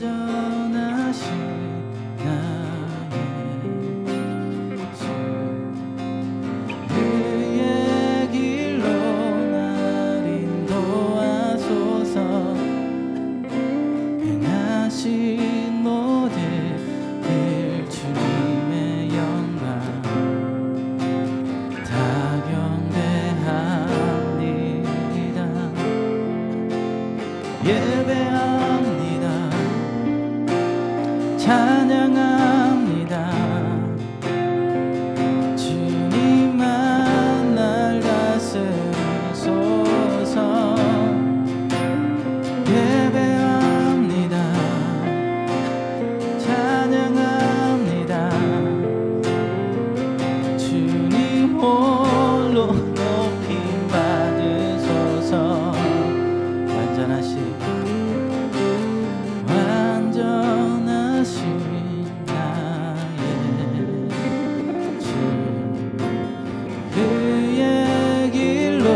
완전하신 나의 주, 그의 길로 날 인도하소서. 행하신 모든 일 주님의 영광 다 경배합니다. 예배합니다. 찬양합니다. 주님만 날 다스리소서. 예배합니다. 찬양합니다. 주님 홀로 높임 받으소서. 완전하신 나의 주, 그의 길로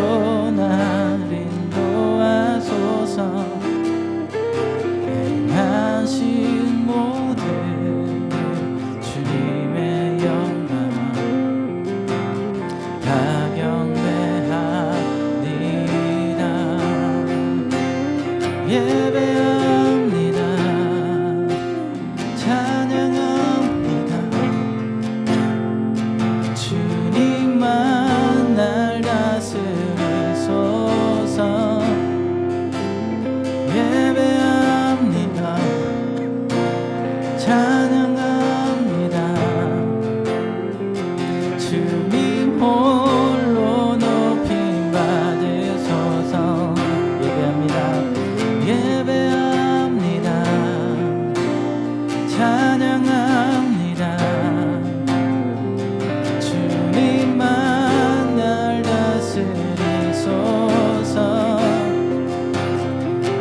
날 인도하소서. 행하신 모든 주님의 영광 다 경배합니다. 예배합니다. 찬양합니다. 주님만 날 다스리소서. 예배합니다. 찬양합니다. 주님 홀로 높임 받으소서. 예배합니다. 예배합니다. 찬양합니다. 주님만 날 다스리소서.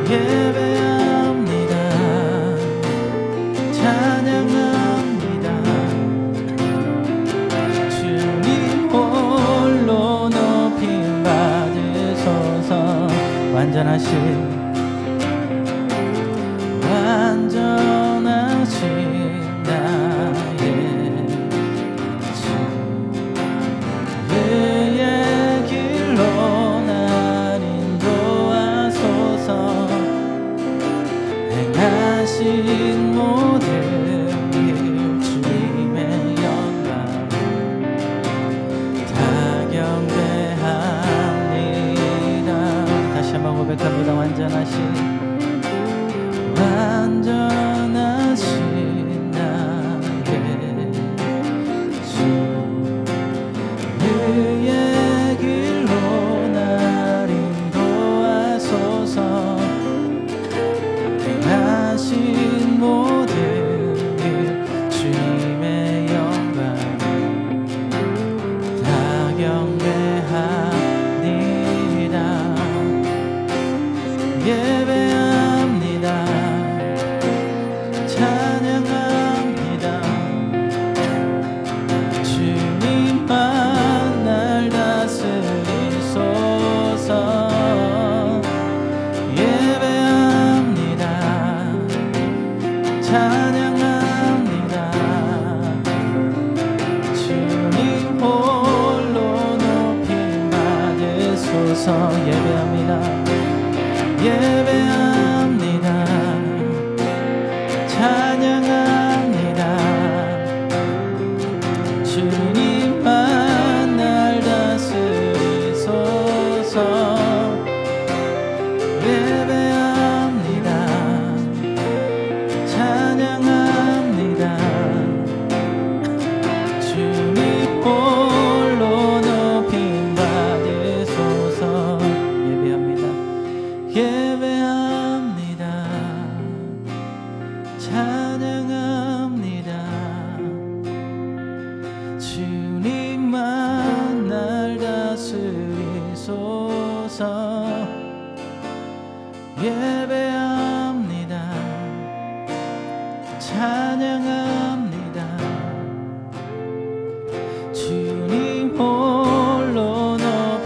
예배합니다. 찬양합니다. 주님 홀로 높임 받으소서. 완전하신 나의 주, 그의 길로 날 인도하소서. 행하신 모든 일 주님의 영광 다 경배합니다. 다시 한번 고백합니다. 완전하신 나의 주, 그의 길로 날 인도하소서. 행하신 모든 일 주님의 영광 다 경배합니다. 예배합니다. 찬양합니다. 주님만 날 다스리소서. 예배합니다. 찬양합니다. 주님 홀로 높임 받으소서. 예배합니다. 예배합니다. 찬양합니다. 주님만 날 다스리소서. 예배합니다. 찬양합니다. 주님 홀로 높임 받으소서. 예배합니다. 예배합니다. 찬양합니다. 주님만 날 다스리소서. 예배합니다. 찬양합니다. 주님 홀로 높임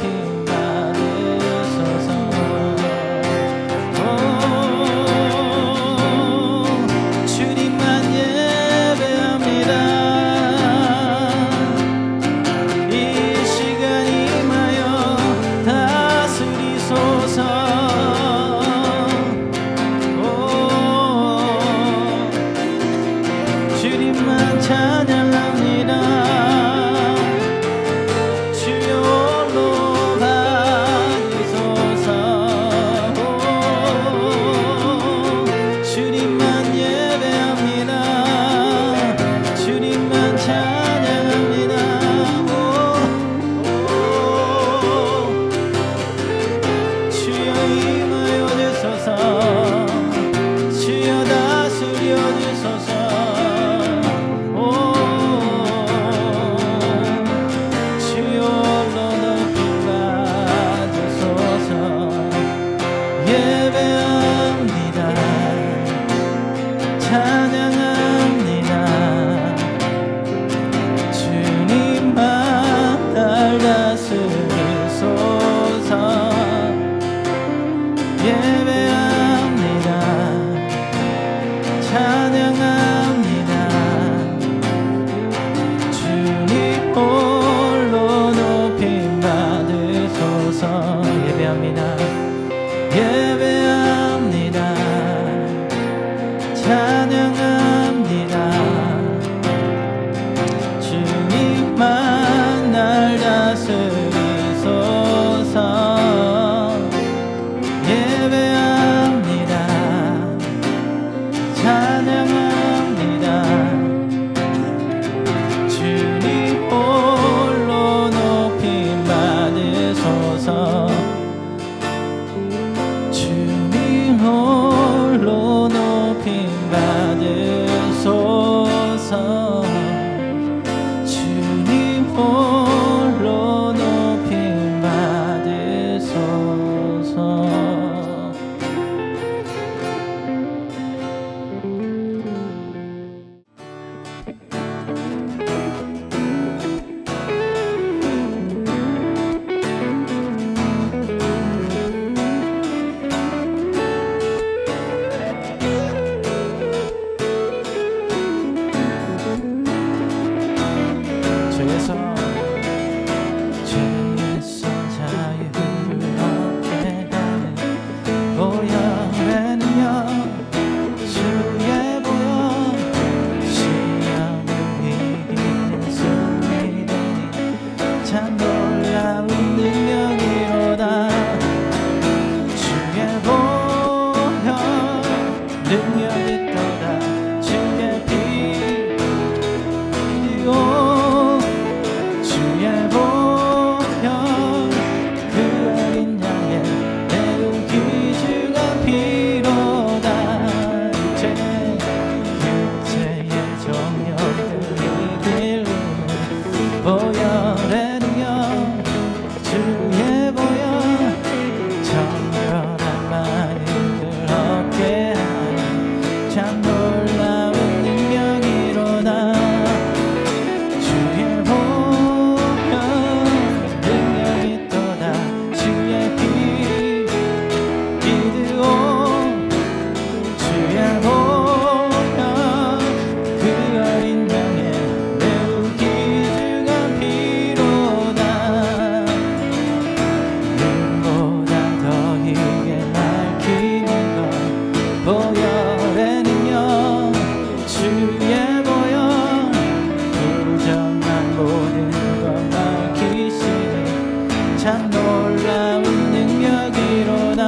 참 놀라운 능력이로다.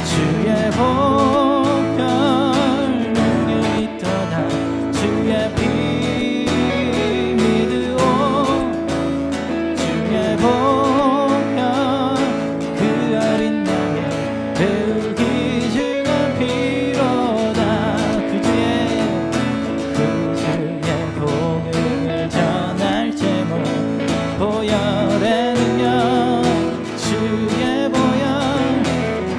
주의 보혈 능력이 있도다. 주의 피 믿으오. 주의 보혈 그 어린 양의 배우기 중한 피로다. 그 주의 복을 전할 제목 보혈의 능력. 주의 보혈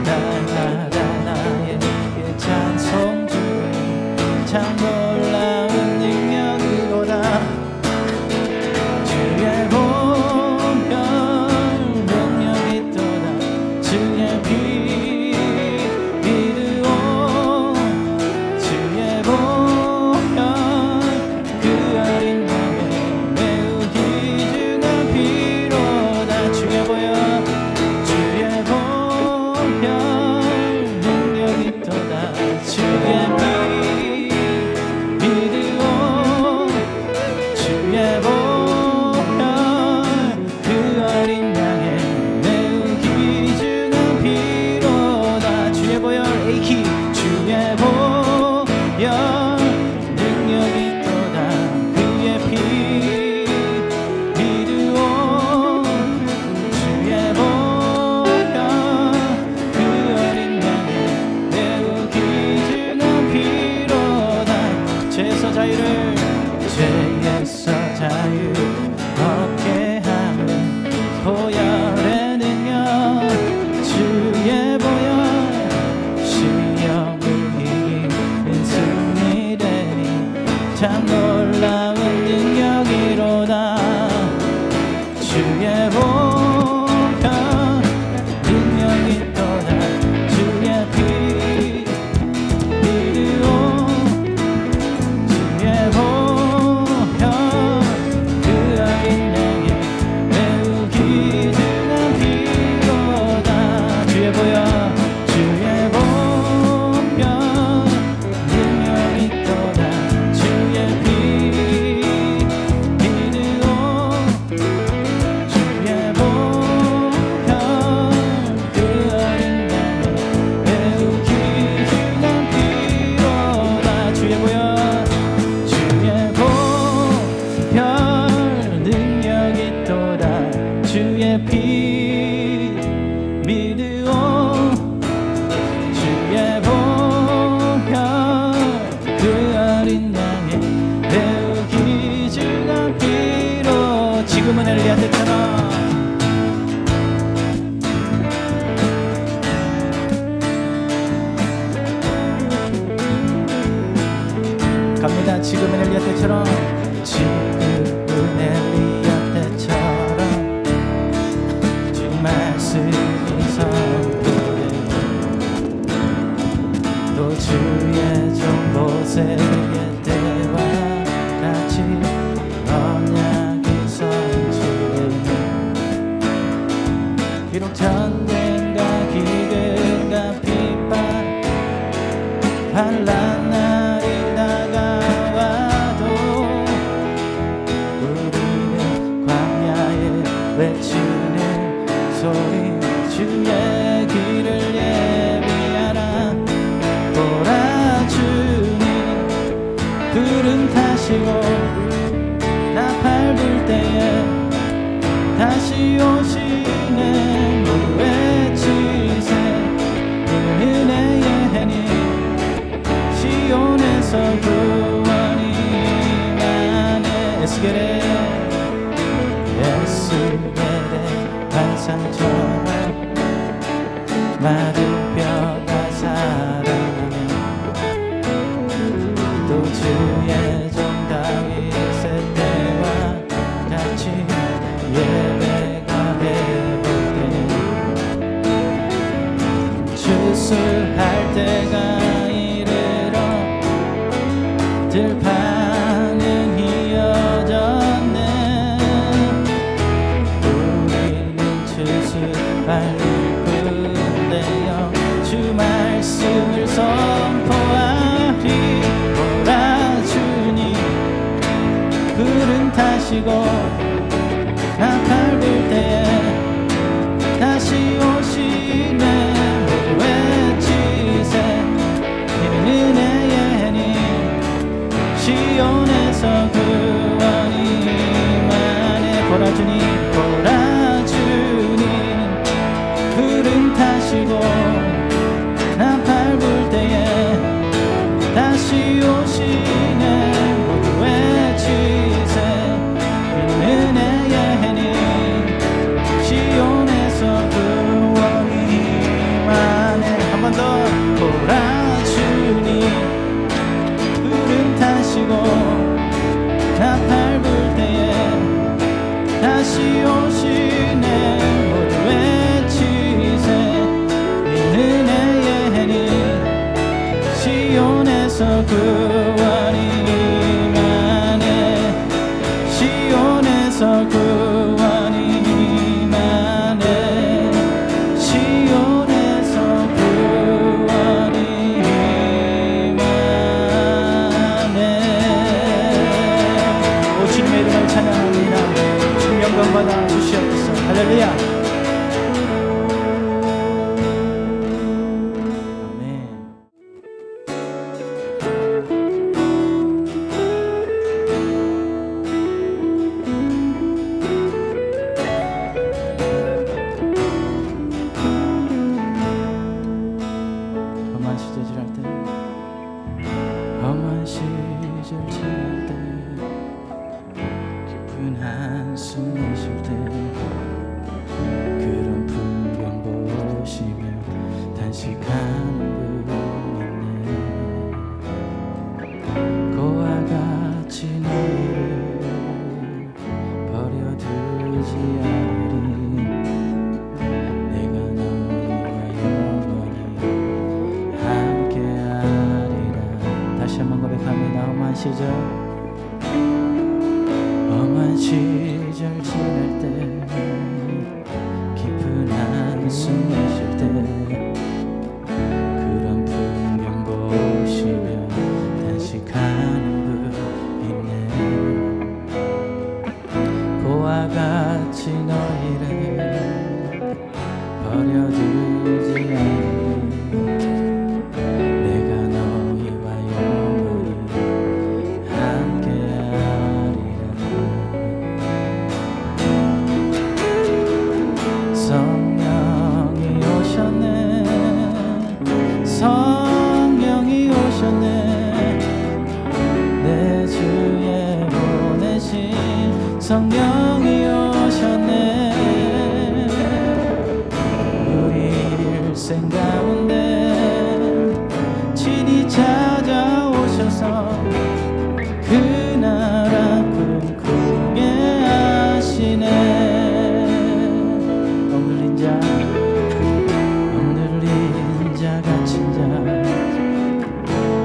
날마다 나에게 찬송 주는 참 놀라운 능력이로다. 주의 보혈 능력이 있도다. 주의 피 믿으오. 주의 보혈 그 어린 양의 매우 귀중한 피로다. 주의 보혈 주의 보혈 능력이 있도다. 주의 피 믿으오. 주의 보혈 그 어린 양의 매우 귀중한 피로다. 주의 보혈 에이키. 주의 보혈 능력이 있도다. 그의 피 믿으오. 주의 보혈 그 어린 양의 매우 귀중한 피로다. 죄에서 자유를 얻게 하는 보혈의 능력. 주의 보혈 시험을 이기는 승리되니 참 놀라운 능력이로다. 주의 보혈 능력이 있도다. 주의 피 믿으오. 주의 보혈 그 어린 양의 매우 귀중한 피로다. 주의 보혈 주의 보혈 능력이 있도다. 주의 피 믿으오. 주의 보혈 그 어린 양의 매우 귀중한 피로다. 주의 보혈 주의 보혈 능력이 있도다. 주의 피 믿으오. 주의 보혈 그 어린 양의 매우 귀중한 피로. 지금은 엘리야 때처럼 갑니다. 지금은 엘리야 때처럼. 지금은 엘리야 때처럼 주 말씀이 선포돼. 또 주의 종 모세의 때와 같이 언약이 성취되니 비록 전쟁과 기근과 핍박 환난 날이 다가와도 우리는 광야에 외치는 소리 주의 길을 예비하라. 보라 주님 구름 타시고 나팔 불 때에 다시 오시네. 외치세 은혜의 해니 시온에서 구원이 나네. 에스겔의 환상처럼 마른 뼈가 살아나며 또 주의 종 다윗의 때와 같이 예배가 회복돼. 주술할 때가 이르러 들판은 이어졌네. 우리는 주술할 일꾼되어 주 말씀을 선포하리. 보라 주님 구름 타시고 나팔 불 때에 할렐루야. 험한 시절 지날 때 깊은 한숨 내쉴 때 그런 풍경 보시며 단식하는 분 있네. 고와 같이 너희를 버려두지 않으리. 내가 너희와 영원히 함께하리라. 다시 한번 고백합니다. 험한 시절 지날 때 깊은 한숨 내쉴 때 그런 풍경 보시며 단식하는 분 있네. 고와 같이 너희를 버려두지 않으리. 성령이 오셨네. 내 주에 보내신 성령이 오셨네. 우리 일생 가운데 친히 찾아오셔서 그 나라 꿈꾸게 하시네. 억눌린 자 갇힌 자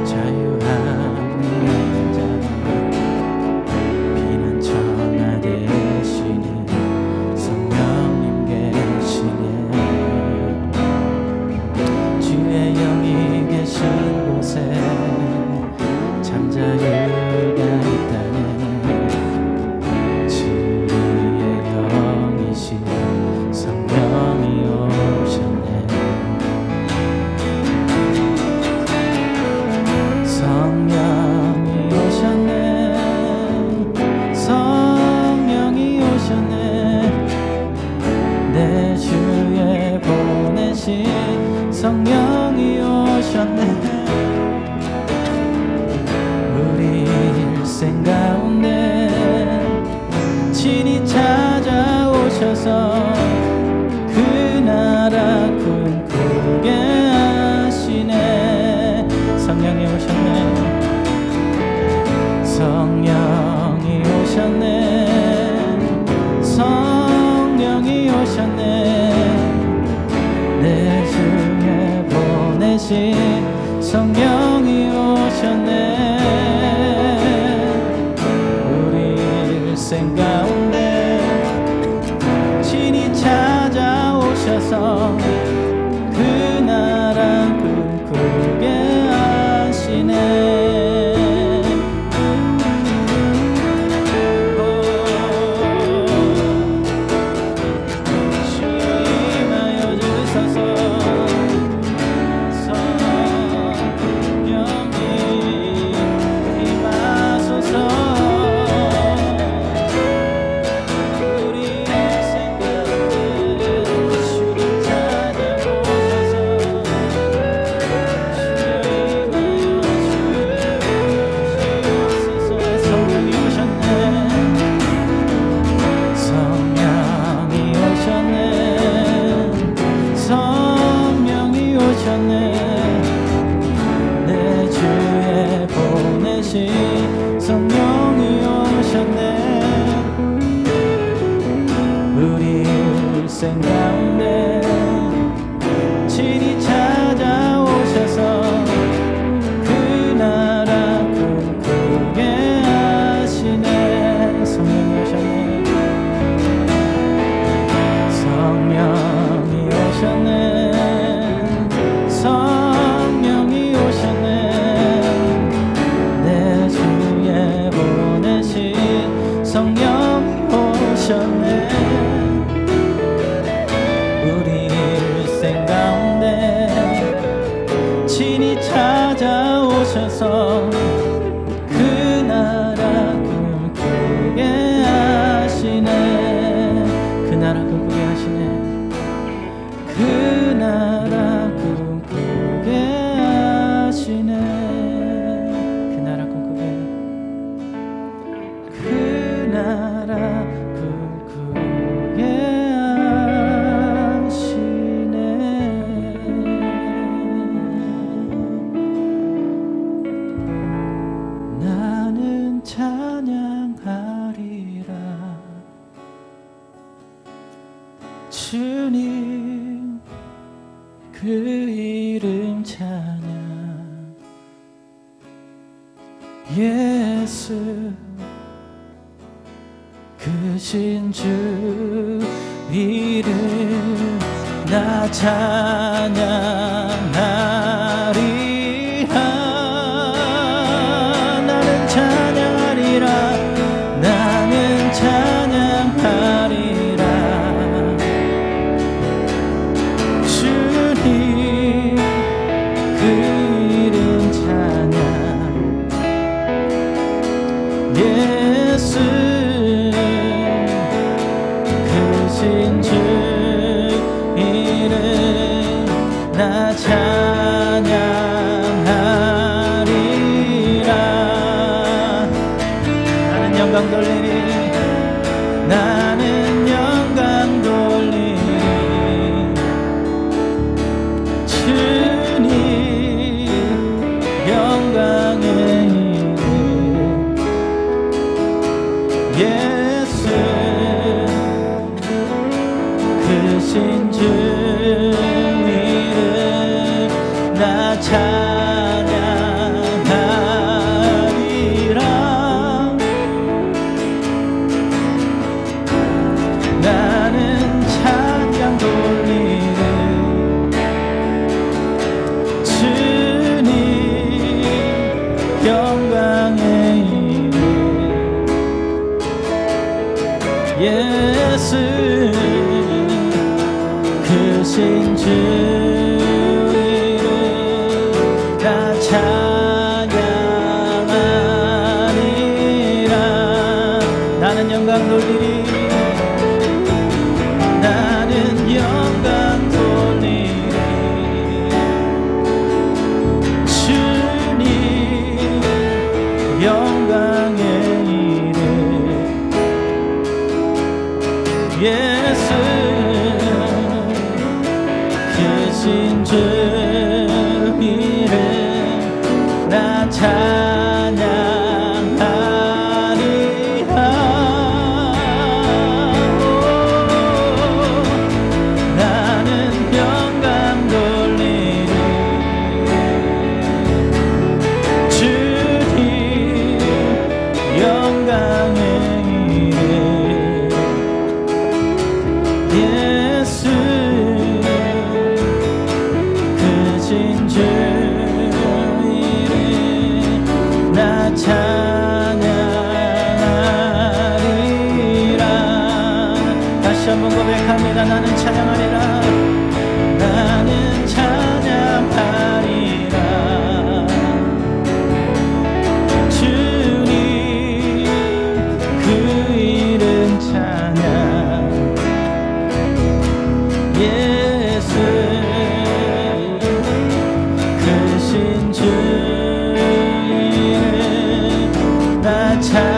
자유함을 얻는 자 피난처가 되시는 성령님 계시네. 주의 영이 계신 곳에 참 자유가 있다네. 진리의 영이신 성령이 오셨네. 성령이 오셨네. 성령이 오셨네. 내 주에 보내신 성령이 오셨네. 우리 일생 가운데 친히 찾아오셔서 그 나라 꿈꾸게 하시네. 성령이 오셨네. 성령이 오셨네. 성령이 오셨네. 내 주에 보내신 성령이 오셨네. 우리 일생 가운데 친히 찾아오셔서 그 나라 꿈꾸게 하시네. 주임하여 주소서. 내 주에 보내신 성령이 오셨네. 우리 일생 가운데 친히 찾아오셔서 그 나라 꿈꾸게 하시네. 성령이 오셨네. 성령이 오셨네. 성령이 오셨네. 내 주에 보내신 성령이 오셨네. 주님 그 이름 찬양. 예수 크신 주 이름 나 찬양하리라. 나는 찬양하리라. 나는 찬양하리라. 주님 그 이름 찬양. 예수 크신 주 이름 나 찬양하리라. 나는 영광 돌리리. 나는 영광 돌리리. 주님 영광의 이름. 예수 크신 주 이름 나 찬양하리라. 나는 찬양 돌리리. 주님 영광의 이름. 예수 크신 주 이름 나 찬양하리라. 나는 영광 돌리리. 나는 영광 돌리리. 주님 영광의 이름. 예수 크신 주 이름 나 찬양하리라. 나는 영광 돌리리. 주님 영광의 이름. 예수 크신 주 이름 나 찬양하리라. 다시 한번 고백합니다. 나는 찬양하리라. 나는 찬양하리라. 주님 그 이름 찬양. 예수 크신 주 이름 나 찬양하리라.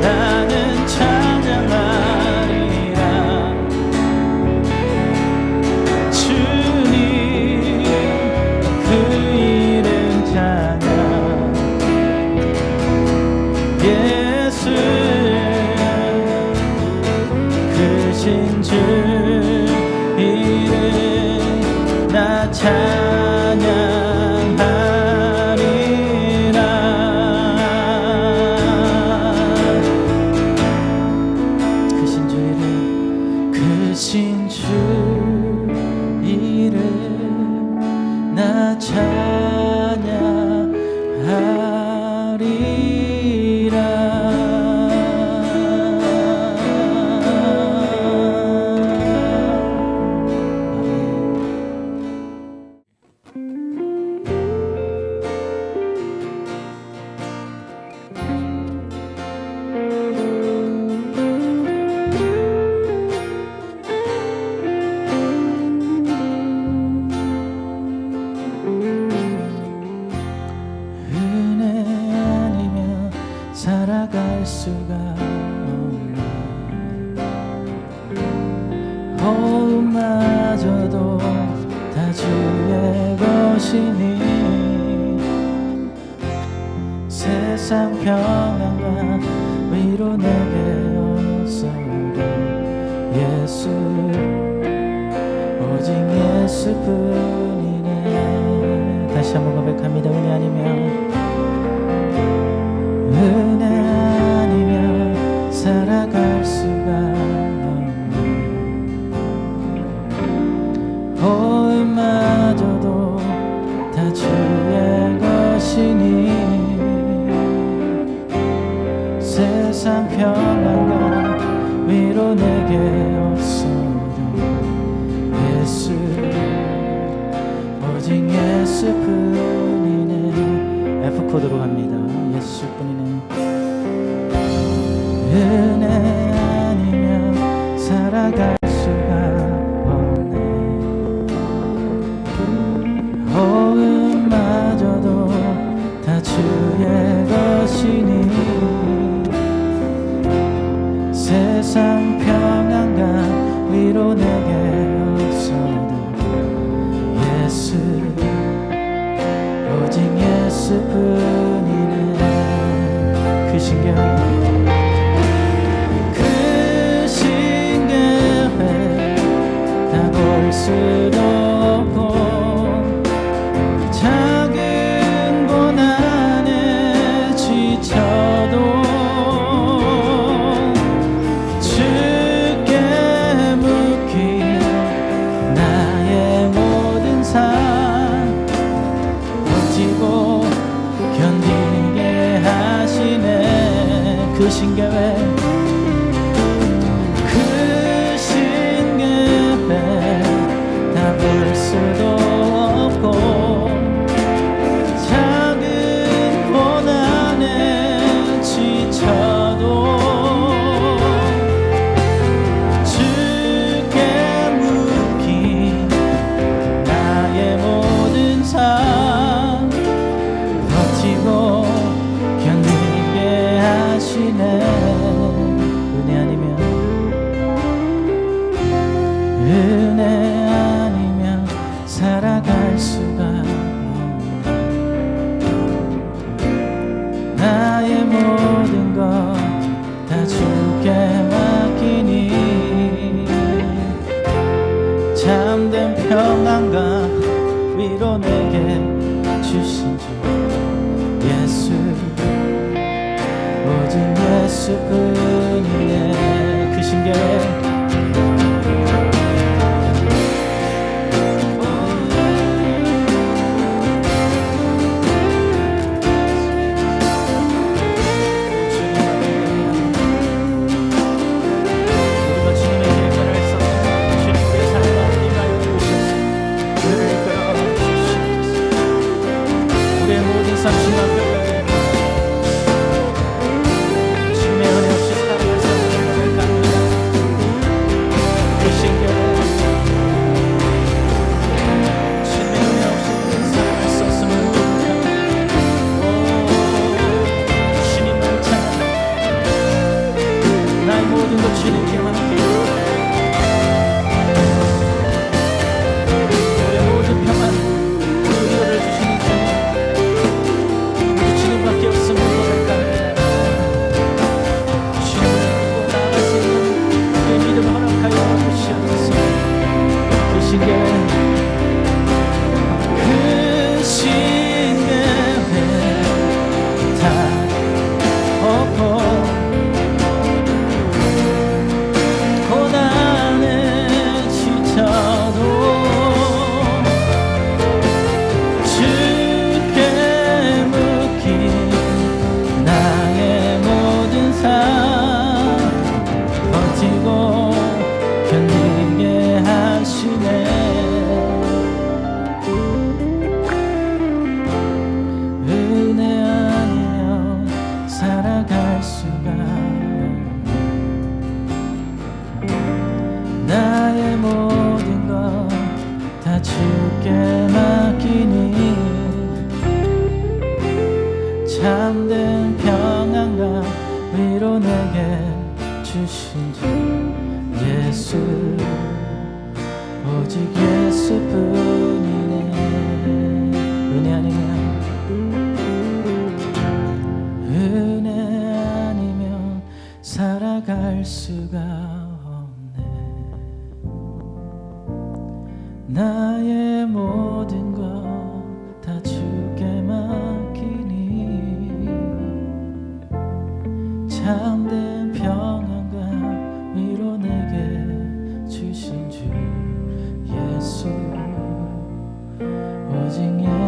나는 찬양하리라. 주님 그 이름 찬양. 예수 크신 주 이름 나 찬양하리라. 크신 주 이름. 크신 주 이름 나 찬양하리라. 살아갈 수가 없네. 호흡마저도 다 주의 것이니 세상 평안과 위로 내게 없어도 예수 오직 예수뿐이네. 다시 한번 고백합니다. 은혜 아니면 살아갈 수가 없네. 호흡마저도 다 주의 것이니 세상 평안과 위로 내게 없어도 예수 오직 예수뿐이네. F코드로 갑니다. 예수뿐이네. 은혜 아니면 살아갈 수가 없네. 호흡마저도 다 주의 것이니 세상 평안과 위로 내게 없어도 예수 오직 예수뿐이네. 그 신경을 다 볼 수도 없고 작은 고난에 지쳐도 주께 묻기 나의 모든 삶 버티고 견디게 하시네. 그 신계획 다 볼 수도 없고 작은 고난에 지쳐도 주께 묻기 나의 모든 삶 버티고 견디게 하시네. 은혜 아니면 살아갈 수가 없네. 나의 모든 것 다 주께 맡기니 참된 평안과 위로 내게 주신 주 예수 오직 예수뿐이네. 그 신경에 참된 평안과 위로 내게 주신 주 예수 오직 예수뿐이네. 은혜 아니면 참된 평안과 위로 내게 주신 주 예수 오직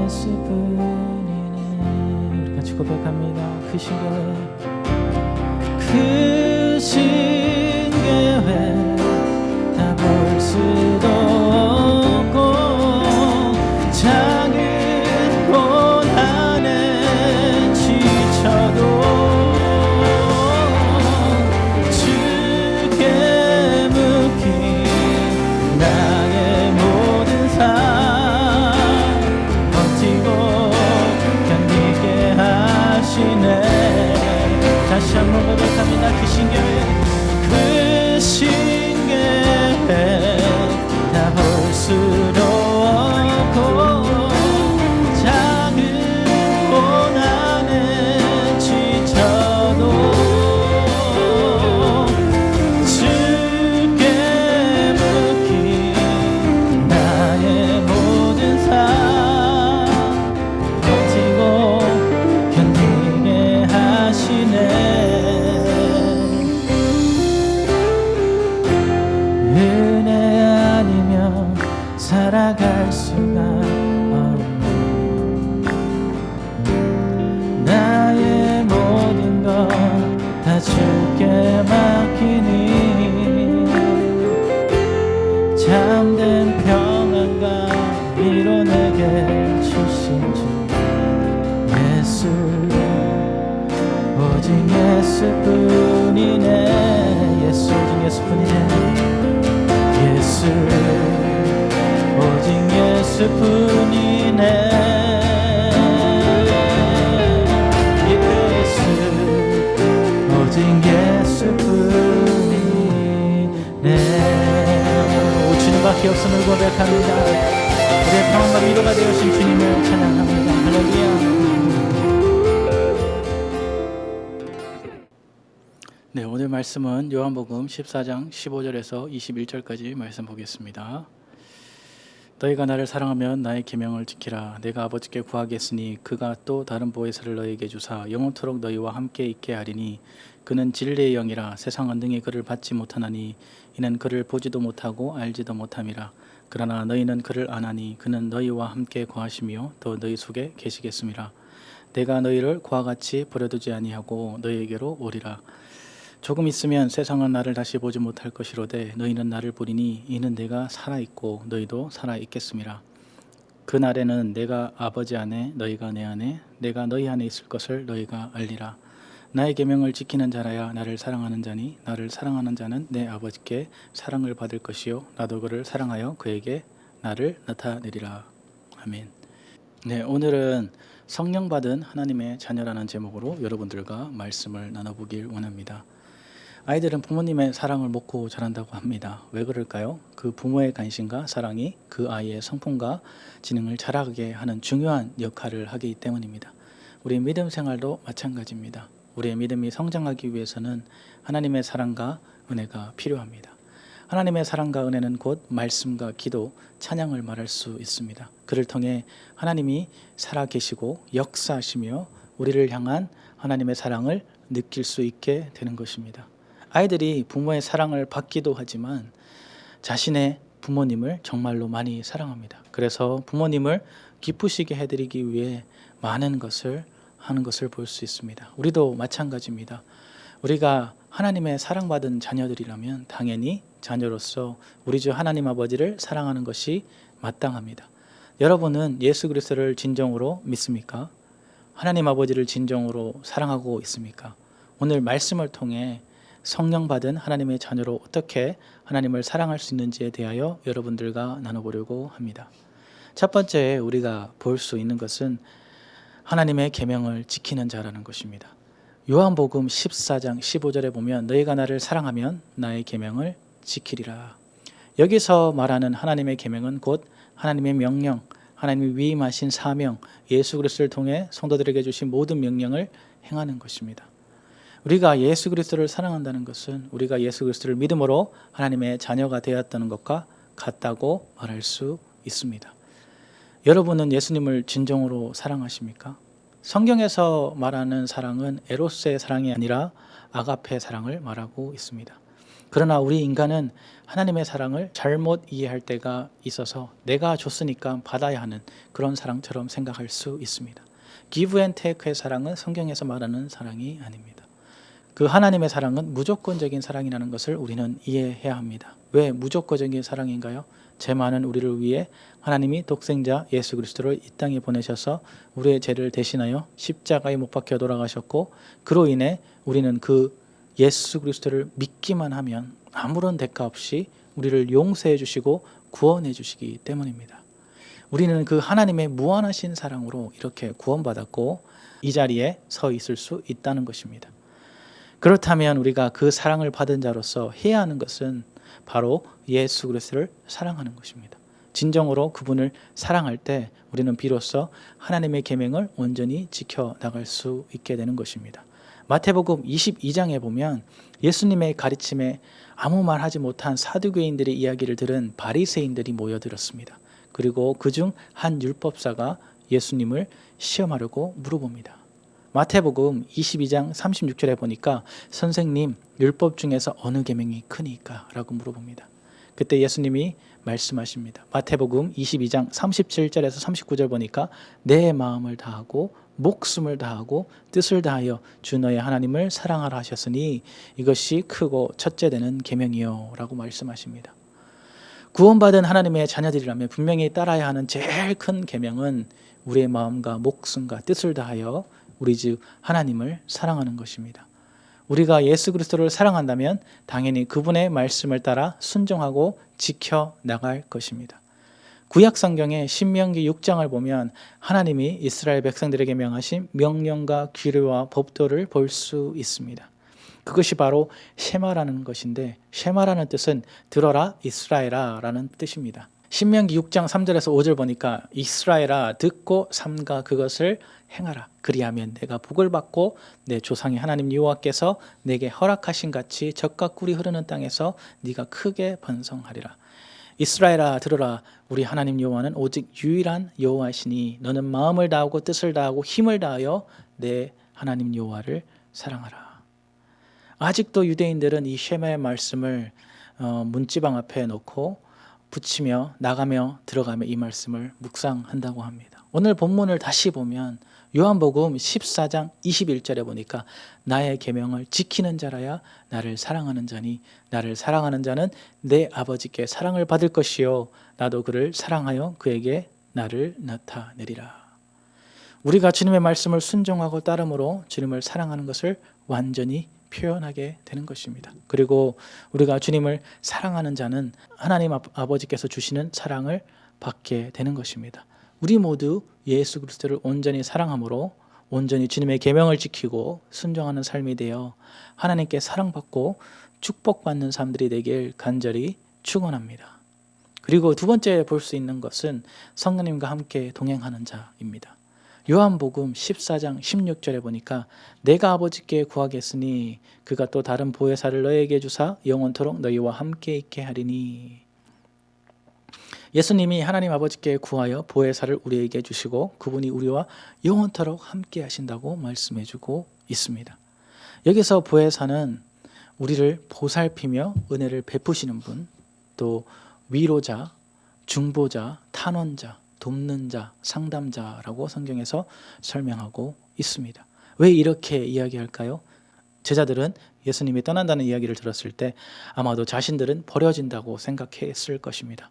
예수뿐이네. 우리 같이 고백합니다. 크신 계획 다 볼 수도 없고 작은 고난에 지쳐도 주께 묻기 나의 모든 삶 버티고 견디게 하시네. 다시 한번 고백합니다. 크신 계획 다 볼 수도 없고 작은 고난에 지쳐도 주께 묻기 나의 모든 삶 버티고 견디게 하시네. 살아갈 수가 없네. 나의 모든 것 다 주께 맡기니 참된 평안과 위로 내게 주신 주 예수 오직 예수뿐이네. 예수 오직 예수뿐이네. 예수 오직 예수뿐이네. 예수 오직 예수뿐이네. 오 주님밖에 없음을 고백합니다. 우리의 평안과 위로가 되어신 주님을 찬양합니다. 할렐루야. 네, 오늘 말씀은 요한복음 14장 15절에서 21절까지 말씀 보겠습니다. 너희가 나를 사랑하면 나의 계명을 지키라. 내가 아버지께 구하겠으니 그가 또 다른 보혜사를 너희에게 주사 영원토록 너희와 함께 있게 하리니 그는 진리의 영이라. 세상은 능히 그를 받지 못하나니 이는 그를 보지도 못하고 알지도 못함이라. 그러나 너희는 그를 아나니 그는 너희와 함께 거하시며 또 너희 속에 계시겠음이라. 내가 너희를 그와 같이 버려두지 아니하고 너희에게로 오리라. 조금 있으면 세상은 나를 다시 보지 못할 것이로되 너희는 나를 보리니 이는 내가 살아있고 너희도 살아있겠음이라. 그날에는 내가 아버지 안에 너희가 내 안에 내가 너희 안에 있을 것을 너희가 알리라. 나의 계명을 지키는 자라야 나를 사랑하는 자니 나를 사랑하는 자는 내 아버지께 사랑을 받을 것이요 나도 그를 사랑하여 그에게 나를 나타내리라. 아멘. 네, 오늘은 성령 받은 하나님의 자녀라는 제목으로 여러분들과 말씀을 나눠보길 원합니다. 아이들은 부모님의 사랑을 먹고 자란다고 합니다. 왜 그럴까요? 그 부모의 관심과 사랑이 그 아이의 성품과 지능을 자라게 하는 중요한 역할을 하기 때문입니다. 우리의 믿음 생활도 마찬가지입니다. 우리의 믿음이 성장하기 위해서는 하나님의 사랑과 은혜가 필요합니다. 하나님의 사랑과 은혜는 곧 말씀과 기도, 찬양을 말할 수 있습니다. 그를 통해 하나님이 살아계시고 역사하시며 우리를 향한 하나님의 사랑을 느낄 수 있게 되는 것입니다. 아이들이 부모의 사랑을 받기도 하지만 자신의 부모님을 정말로 많이 사랑합니다. 그래서 부모님을 기쁘시게 해드리기 위해 많은 것을 하는 것을 볼 수 있습니다. 우리도 마찬가지입니다. 우리가 하나님의 사랑받은 자녀들이라면 당연히 자녀로서 우리 주 하나님 아버지를 사랑하는 것이 마땅합니다. 여러분은 예수 그리스도를 진정으로 믿습니까? 하나님 아버지를 진정으로 사랑하고 있습니까? 오늘 말씀을 통해 성령 받은 하나님의 자녀로 어떻게 하나님을 사랑할 수 있는지에 대하여 여러분들과 나눠보려고 합니다. 첫 번째 우리가 볼 수 있는 것은 하나님의 계명을 지키는 자라는 것입니다. 요한복음 14장 15절에 보면 너희가 나를 사랑하면 나의 계명을 지키리라. 여기서 말하는 하나님의 계명은 곧 하나님의 명령, 하나님이 위임하신 사명, 예수 그리스도를 통해 성도들에게 주신 모든 명령을 행하는 것입니다. 우리가 예수 그리스도를 사랑한다는 것은 우리가 예수 그리스도를 믿음으로 하나님의 자녀가 되었다는 것과 같다고 말할 수 있습니다. 여러분은 예수님을 진정으로 사랑하십니까? 성경에서 말하는 사랑은 에로스의 사랑이 아니라 아가페 사랑을 말하고 있습니다. 그러나 우리 인간은 하나님의 사랑을 잘못 이해할 때가 있어서 내가 줬으니까 받아야 하는 그런 사랑처럼 생각할 수 있습니다. give and take의 사랑은 성경에서 말하는 사랑이 아닙니다. 그 하나님의 사랑은 무조건적인 사랑이라는 것을 우리는 이해해야 합니다. 왜 무조건적인 사랑인가요? 죄 많은 우리를 위해 하나님이 독생자 예수 그리스도를 이 땅에 보내셔서 우리의 죄를 대신하여 십자가에 못 박혀 돌아가셨고, 그로 인해 우리는 그 예수 그리스도를 믿기만 하면 아무런 대가 없이 우리를 용서해 주시고 구원해 주시기 때문입니다. 우리는 그 하나님의 무한하신 사랑으로 이렇게 구원받았고 이 자리에 서 있을 수 있다는 것입니다. 그렇다면 우리가 그 사랑을 받은 자로서 해야 하는 것은 바로 예수 그리스도를 사랑하는 것입니다. 진정으로 그분을 사랑할 때 우리는 비로소 하나님의 계명을 온전히 지켜나갈 수 있게 되는 것입니다. 마태복음 22장에 보면 예수님의 가르침에 아무 말하지 못한 사두개인들의 이야기를 들은 바리새인들이 모여들었습니다. 그리고 그중 한 율법사가 예수님을 시험하려고 물어봅니다. 마태복음 22장 36절에 보니까 선생님, 율법 중에서 어느 계명이 크니까? 라고 물어봅니다. 그때 예수님이 말씀하십니다. 마태복음 22장 37절에서 39절 보니까 내 마음을 다하고 목숨을 다하고 뜻을 다하여 주 너의 하나님을 사랑하라 하셨으니 이것이 크고 첫째 되는 계명이요 라고 말씀하십니다. 구원받은 하나님의 자녀들이라면 분명히 따라야 하는 제일 큰 계명은 우리의 마음과 목숨과 뜻을 다하여 우리 주 하나님을 사랑하는 것입니다. 우리가 예수 그리스도를 사랑한다면 당연히 그분의 말씀을 따라 순종하고 지켜나갈 것입니다. 구약 성경의 신명기 6장을 보면 하나님이 이스라엘 백성들에게 명하신 명령과 규례와 법도를 볼 수 있습니다. 그것이 바로 쉐마라는 것인데, 쉐마라는 뜻은 들어라 이스라엘아 라는 뜻입니다. 신명기 6장 3절에서 5절 보니까 이스라엘아 듣고 삼가 그것을 행하라. 그리하면 내가 복을 받고 내 조상의 하나님 여호와께서 내게 허락하신 같이 젖과 꿀이 흐르는 땅에서 네가 크게 번성하리라. 이스라엘아 들으라. 우리 하나님 여호와는 오직 유일한 여호와시니 너는 마음을 다하고 뜻을 다하고 힘을 다하여 내 하나님 여호와를 사랑하라. 아직도 유대인들은 이 쉐마의 말씀을 문지방 앞에 놓고 붙이며 나가며 들어가며 이 말씀을 묵상한다고 합니다. 오늘 본문을 다시 보면 요한복음 14장 21절에 보니까 나의 계명을 지키는 자라야 나를 사랑하는 자니 나를 사랑하는 자는 내 아버지께 사랑을 받을 것이요 나도 그를 사랑하여 그에게 나를 나타내리라. 우리가 주님의 말씀을 순종하고 따름으로 주님을 사랑하는 것을 완전히 표현하게 되는 것입니다. 그리고 우리가 주님을 사랑하는 자는 하나님 아버지께서 주시는 사랑을 받게 되는 것입니다. 우리 모두 예수 그리스도를 온전히 사랑함으로 온전히 주님의 계명을 지키고 순종하는 삶이 되어 하나님께 사랑받고 축복받는 사람들이 되길 간절히 축원합니다. 그리고 두 번째 볼 수 있는 것은 성령님과 함께 동행하는 자입니다. 요한복음 14장 16절에 보니까 내가 아버지께 구하겠으니 그가 또 다른 보혜사를 너에게 주사 영원토록 너희와 함께 있게 하리니. 예수님이 하나님 아버지께 구하여 보혜사를 우리에게 주시고 그분이 우리와 영원토록 함께 하신다고 말씀해주고 있습니다. 여기서 보혜사는 우리를 보살피며 은혜를 베푸시는 분, 또 위로자, 중보자, 탄원자, 돕는 자, 상담자라고 성경에서 설명하고 있습니다. 왜 이렇게 이야기할까요? 제자들은 예수님이 떠난다는 이야기를 들었을 때 아마도 자신들은 버려진다고 생각했을 것입니다.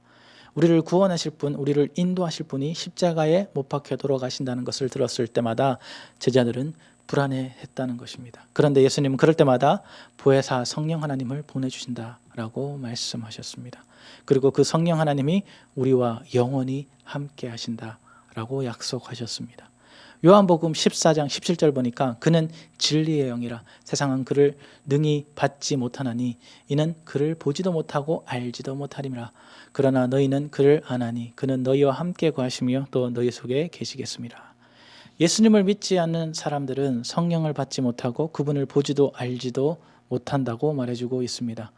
우리를 구원하실 분, 우리를 인도하실 분이 십자가에 못 박혀 돌아가신다는 것을 들었을 때마다 제자들은 불안해했다는 것입니다. 그런데 예수님은 그럴 때마다 보혜사 성령 하나님을 보내주신다라고 말씀하셨습니다. 그리고 그 성령 하나님이 우리와 영원히 함께 하신다라고 약속하셨습니다. 요한복음 14장 17절 보니까 그는 진리의 영이라 세상은 그를 능히 받지 못하나니 이는 그를 보지도 못하고 알지도 못하리라. 그러나 너희는 그를 아나니 그는 너희와 함께 거하시며 또 너희 속에 계시겠습니다. 예수님을 믿지 않는 사람들은 성령을 받지 못하고 그분을 보지도 알지도 못한다고 말해주고 있습니다.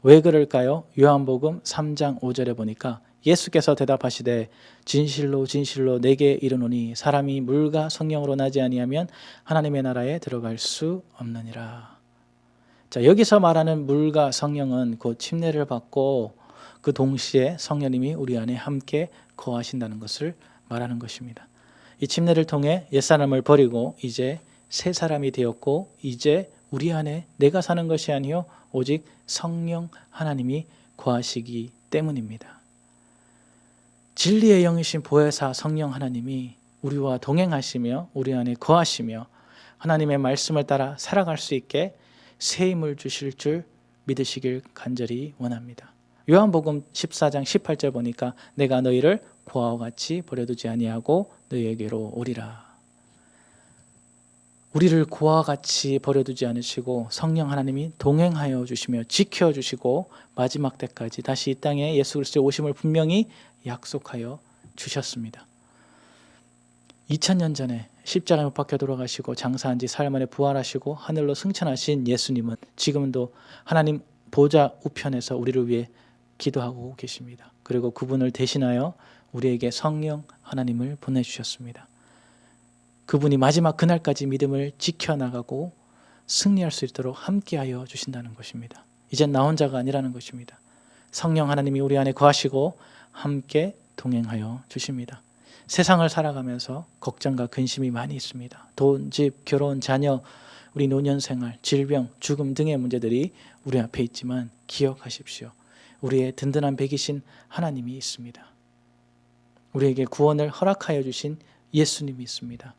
왜 그럴까요? 요한복음 3장 5절에 보니까 예수께서 대답하시되 진실로 진실로 내게 이르노니 사람이 물과 성령으로 나지 아니하면 하나님의 나라에 들어갈 수 없느니라. 자, 여기서 말하는 물과 성령은 곧 침례를 받고 그 동시에 성령님이 우리 안에 함께 거하신다는 것을 말하는 것입니다. 이 침례를 통해 옛사람을 버리고 이제 새 사람이 되었고 이제 우리 안에 내가 사는 것이 아니요 오직 성령 하나님이 거하시기 때문입니다. 진리의 영이신 보혜사 성령 하나님이 우리와 동행하시며 우리 안에 거하시며 하나님의 말씀을 따라 살아갈 수 있게 새 힘을 주실 줄 믿으시길 간절히 원합니다. 요한복음 14장 18절 보니까 내가 너희를 고아와 같이 버려두지 아니하고 너희에게로 오리라. 우리를 고아와 같이 버려두지 않으시고 성령 하나님이 동행하여 주시며 지켜주시고 마지막 때까지 다시 이 땅에 예수 그리스도의 오심을 분명히 약속하여 주셨습니다. 2000년 전에 십자가에 못 박혀 돌아가시고 장사한 지 사흘 만에 부활하시고 하늘로 승천하신 예수님은 지금도 하나님 보좌 우편에서 우리를 위해 기도하고 계십니다. 그리고 그분을 대신하여 우리에게 성령 하나님을 보내주셨습니다. 그분이 마지막 그날까지 믿음을 지켜나가고 승리할 수 있도록 함께하여 주신다는 것입니다. 이젠 나 혼자가 아니라는 것입니다. 성령 하나님이 우리 안에 거하시고 함께 동행하여 주십니다. 세상을 살아가면서 걱정과 근심이 많이 있습니다. 돈, 집, 결혼, 자녀, 우리 노년생활, 질병, 죽음 등의 문제들이 우리 앞에 있지만 기억하십시오. 우리의 든든한 백이신 하나님이 있습니다. 우리에게 구원을 허락하여 주신 예수님이 있습니다.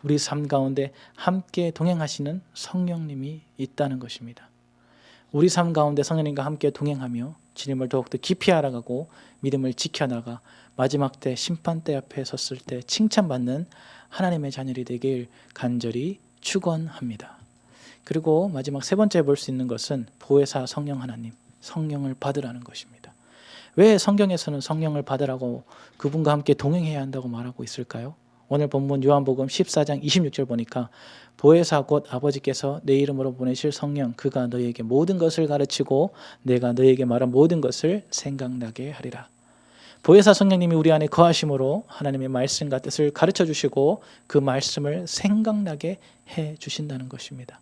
우리 삶 가운데 함께 동행하시는 성령님이 있다는 것입니다. 우리 삶 가운데 성령님과 함께 동행하며 주님을 더욱더 깊이 알아가고 믿음을 지켜나가 마지막 때 심판대 앞에 섰을 때 칭찬받는 하나님의 자녀들이 되길 간절히 축원합니다. 그리고 마지막 세 번째 볼 수 있는 것은 보혜사 성령 하나님, 성령을 받으라는 것입니다. 왜 성경에서는 성령을 받으라고 그분과 함께 동행해야 한다고 말하고 있을까요? 오늘 본문 요한복음 14장 26절 보니까 보혜사 곧 아버지께서 내 이름으로 보내실 성령 그가 너희에게 모든 것을 가르치고 내가 너희에게 말한 모든 것을 생각나게 하리라. 보혜사 성령님이 우리 안에 거하심으로 하나님의 말씀과 뜻을 가르쳐 주시고 그 말씀을 생각나게 해 주신다는 것입니다.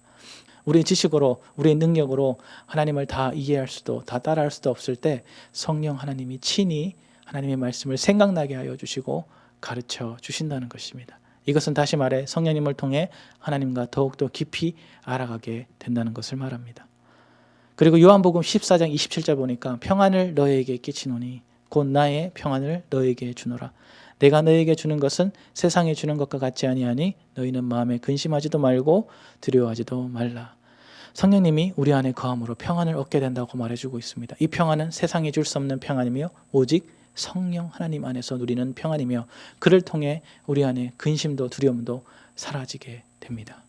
우리의 지식으로 우리의 능력으로 하나님을 다 이해할 수도 다 따라할 수도 없을 때 성령 하나님이 친히 하나님의 말씀을 생각나게 하여 주시고 가르쳐 주신다는 것입니다. 이것은 다시 말해 성령님을 통해 하나님과 더욱더 깊이 알아가게 된다는 것을 말합니다. 그리고 요한복음 14장 27절 보니까 평안을 너희에게 끼치노니 곧 나의 평안을 너희에게 주노라. 내가 너희에게 주는 것은 세상에 주는 것과 같지 아니하니 너희는 마음에 근심하지도 말고 두려워하지도 말라. 성령님이 우리 안에 거함으로 평안을 얻게 된다고 말해주고 있습니다. 이 평안은 세상에 줄 수 없는 평안이며 오직 성령 하나님 안에서 누리는 평안이며 그를 통해 우리 안에 근심도 두려움도 사라지게 됩니다.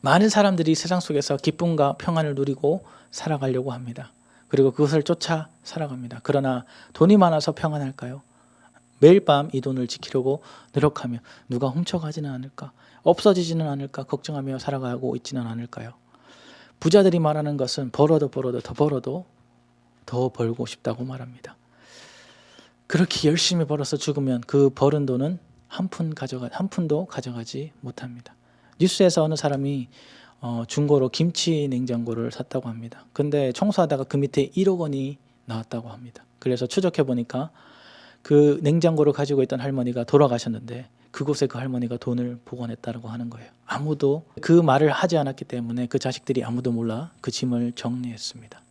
많은 사람들이 세상 속에서 기쁨과 평안을 누리고 살아가려고 합니다. 그리고 그것을 쫓아 살아갑니다. 그러나 돈이 많아서 평안할까요? 매일 밤 이 돈을 지키려고 노력하며 누가 훔쳐가지는 않을까? 없어지지는 않을까? 걱정하며 살아가고 있지는 않을까요? 부자들이 말하는 것은 벌어도 더 벌어도 더 벌고 싶다고 말합니다. 그렇게 열심히 벌어서 죽으면 그 벌은 돈은 한 푼도 가져가지 못합니다. 뉴스에서 어느 사람이 중고로 김치 냉장고를 샀다고 합니다. 근데 청소하다가 그 밑에 1억 원이 나왔다고 합니다. 그래서 추적해 보니까 그 냉장고를 가지고 있던 할머니가 돌아가셨는데 그곳에 그 할머니가 돈을 보관했다고 하는 거예요. 아무도 그 말을 하지 않았기 때문에 그 자식들이 아무도 몰라 그 짐을 정리했습니다.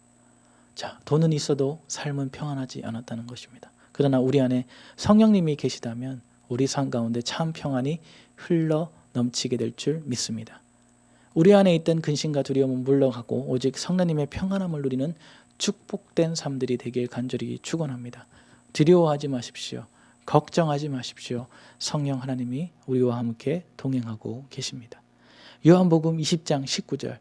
자, 돈은 있어도 삶은 평안하지 않았다는 것입니다. 그러나 우리 안에 성령님이 계시다면 우리 삶 가운데 참 평안이 흘러 넘치게 될 줄 믿습니다. 우리 안에 있던 근심과 두려움은 물러가고 오직 성령님의 평안함을 누리는 축복된 삶들이 되길 간절히 축원합니다. 두려워하지 마십시오. 걱정하지 마십시오. 성령 하나님이 우리와 함께 동행하고 계십니다. 요한복음 20장 19절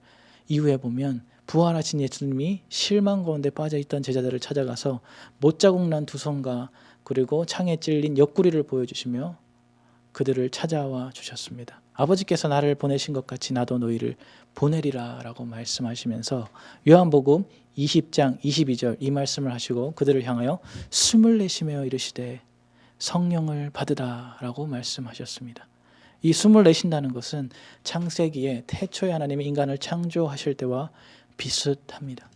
이후에 보면 부활하신 예수님이 실망 가운데 빠져있던 제자들을 찾아가서 못자국 난 두 손과 그리고 창에 찔린 옆구리를 보여주시며 그들을 찾아와 주셨습니다. 아버지께서 나를 보내신 것 같이 나도 너희를 보내리라 라고 말씀하시면서 요한복음 20장 22절 이 말씀을 하시고 그들을 향하여 숨을 내쉬며 이르시되 성령을 받으라라고 말씀하셨습니다. 이 숨을 내쉰다는 것은 창세기에 태초에 하나님이 인간을 창조하실 때와 비슷합니다.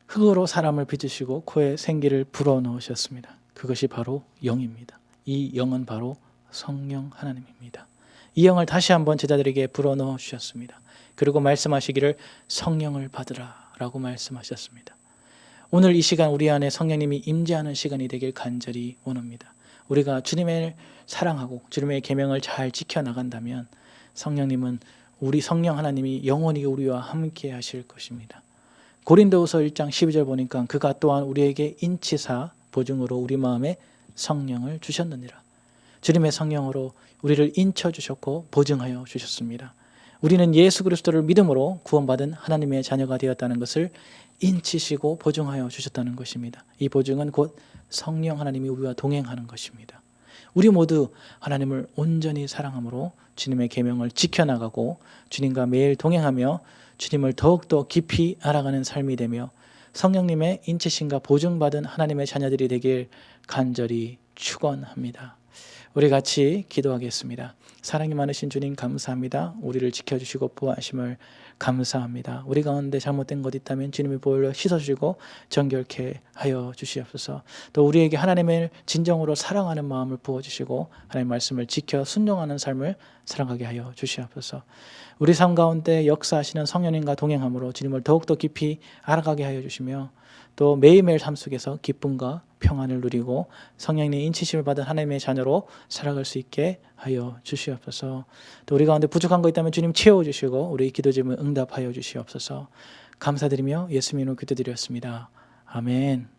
흙으로 사람을 빚으시고 코에 생기를 불어넣으셨습니다. 그것이 바로 영입니다. 이 영은 바로 성령 하나님입니다. 이 영을 다시 한번 제자들에게 불어넣어 주셨습니다. 그리고 말씀하시기를 성령을 받으라 라고 말씀하셨습니다. 오늘 이 시간 우리 안에 성령님이 임재하는 시간이 되길 간절히 원합니다. 우리가 주님을 사랑하고 주님의 계명을 잘 지켜나간다면 성령님은 우리 성령 하나님이 영원히 우리와 함께 하실 것입니다. 고린도후서 1장 12절 보니까 그가 또한 우리에게 인치사 보증으로 우리 마음에 성령을 주셨느니라. 주님의 성령으로 우리를 인쳐주셨고 보증하여 주셨습니다. 우리는 예수 그리스도를 믿음으로 구원받은 하나님의 자녀가 되었다는 것을 인치시고 보증하여 주셨다는 것입니다. 이 보증은 곧 성령 하나님이 우리와 동행하는 것입니다. 우리 모두 하나님을 온전히 사랑함으로 주님의 계명을 지켜나가고 주님과 매일 동행하며 주님을 더욱더 깊이 알아가는 삶이 되며 성령님의 인치심과 보증받은 하나님의 자녀들이 되길 간절히 축원합니다. 우리 같이 기도하겠습니다. 사랑이 많으신 주님 감사합니다. 우리를 지켜주시고 보호하심을 감사합니다. 우리 가운데 잘못된 것 있다면 주님의 보혈로 씻어주시고 정결케 하여 주시옵소서. 또 우리에게 하나님을 진정으로 사랑하는 마음을 부어주시고 하나님의 말씀을 지켜 순종하는 삶을 살아가게 하여 주시옵소서. 우리 삶 가운데 역사하시는 성령님과 동행함으로 주님을 더욱더 깊이 알아가게 하여 주시며 또 매일매일 삶 속에서 기쁨과 평안을 누리고 성령님 인치심을 받은 하나님의 자녀로 살아갈 수 있게 하여 주시옵소서. 또 우리 가운데 부족한 거 있다면 주님 채워주시고 우리 기도 제목 응답하여 주시옵소서. 감사드리며 예수님 이름으로 기도드렸습니다. 아멘.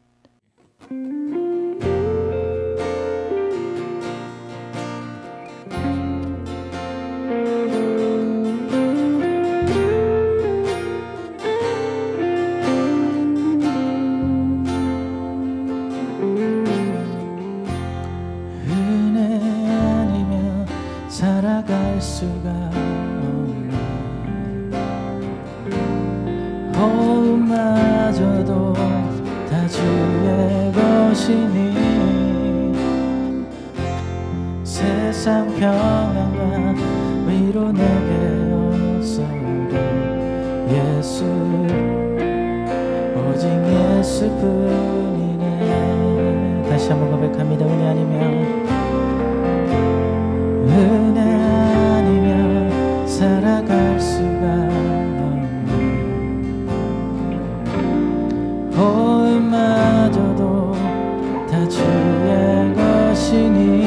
살아갈 수가 없네. 호흡마저도 다 주의 것이니 세상 평안과 위로 내게 없어도 예수 오직 예수뿐이네. 다시 한번 고백합니다. 은혜 아니면 은혜 아니면 살아갈 수가 없네. 호흡마저도 다 주의 것이니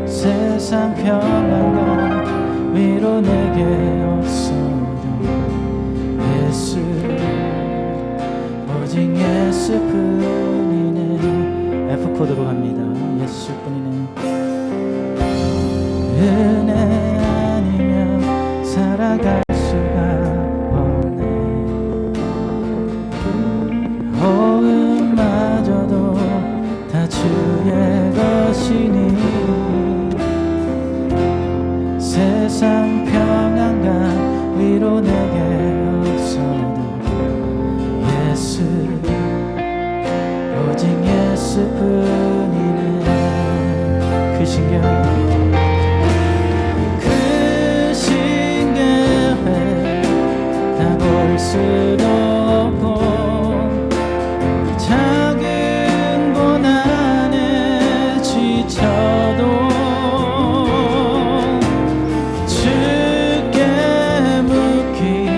세상 평안과 위로 내게 없어도 예수 오직 예수뿐이네. F코드로 갑니다. 예수뿐이네. 은혜 아니면 살아갈 수가 없네. 호흡마저도 다 주의 것이니 세상 평안과 위로 내게 없어도 예수 오직 예수뿐이네. 그 신경 수도 없고 작은 고난에 지쳐도 주께 묻기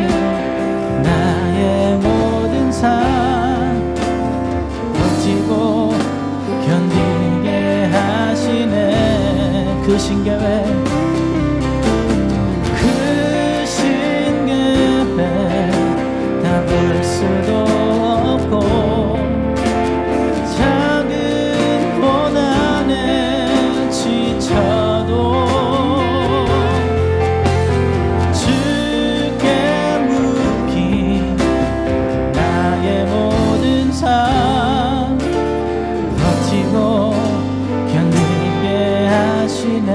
나의 모든 삶 버티고 견디게 하시네. 그 신경에 볼 수도 없고 작은 고난에 지쳐도 주께 묻기 나의 모든 삶 버티고 견디게 하시네.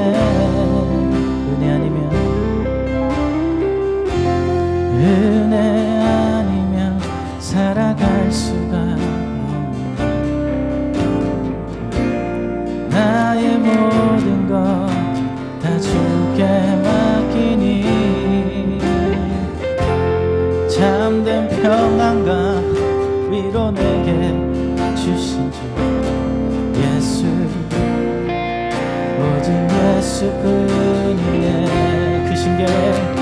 위로 내게 주신 주 예수 오직 예수뿐이네. 그 신기해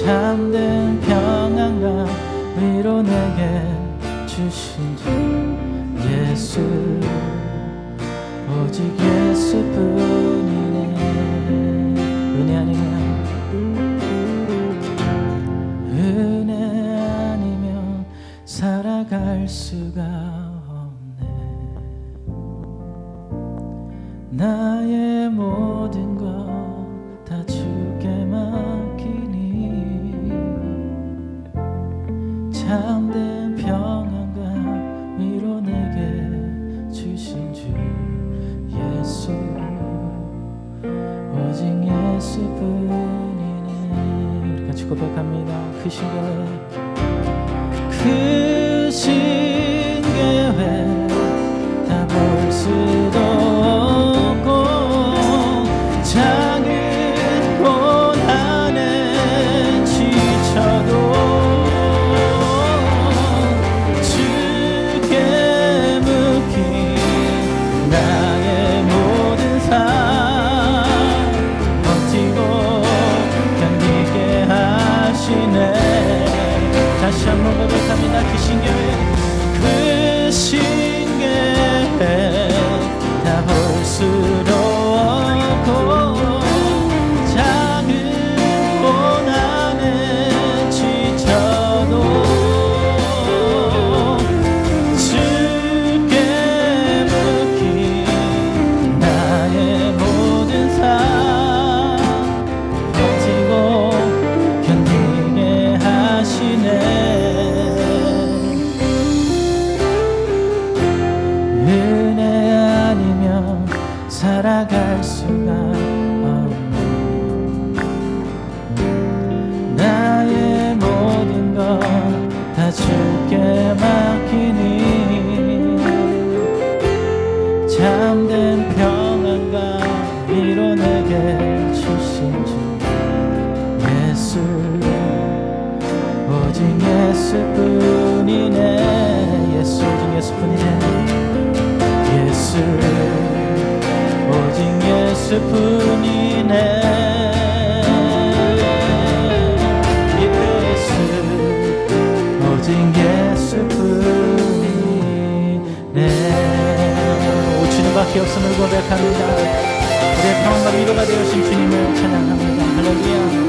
참된 평안과 위로 내게 주신 주 예수 오직 예수뿐이네. 은혜 아니면 살아갈 수가 없네. 나의 모든 것 다 주께 맡기니 참된 평안과 위로 내게 주신 주 예수 오직 예수뿐이네. 우리 같이 고백합니다. 크신 계획 다 볼 수도 없고 작은 고난에 지쳐도 주께 묻기 나의 모든 삶 버티고 견디게 하시네. 다시 한번 고백합니다. 그 신계획 다 볼 수도 없고 작은 고난에 지쳐도 주께 묻기 나의 모든 삶 버티고 견디게 하시네. 은혜 아니면 살아갈 수가 없네. 나의 모든 것 다 주께 맡기니 참된 평안과 위로 내게 주신 주 예수 오직 예수뿐이네. 예수 오직 예수뿐이네. 예수 오직 예수뿐이네. 예수 오직 예수뿐이네. 오치는 밖에 없음을 고백합니다. 우리의 평안과 위로가 되어신 주님을 찬양합니다. 할렐루야.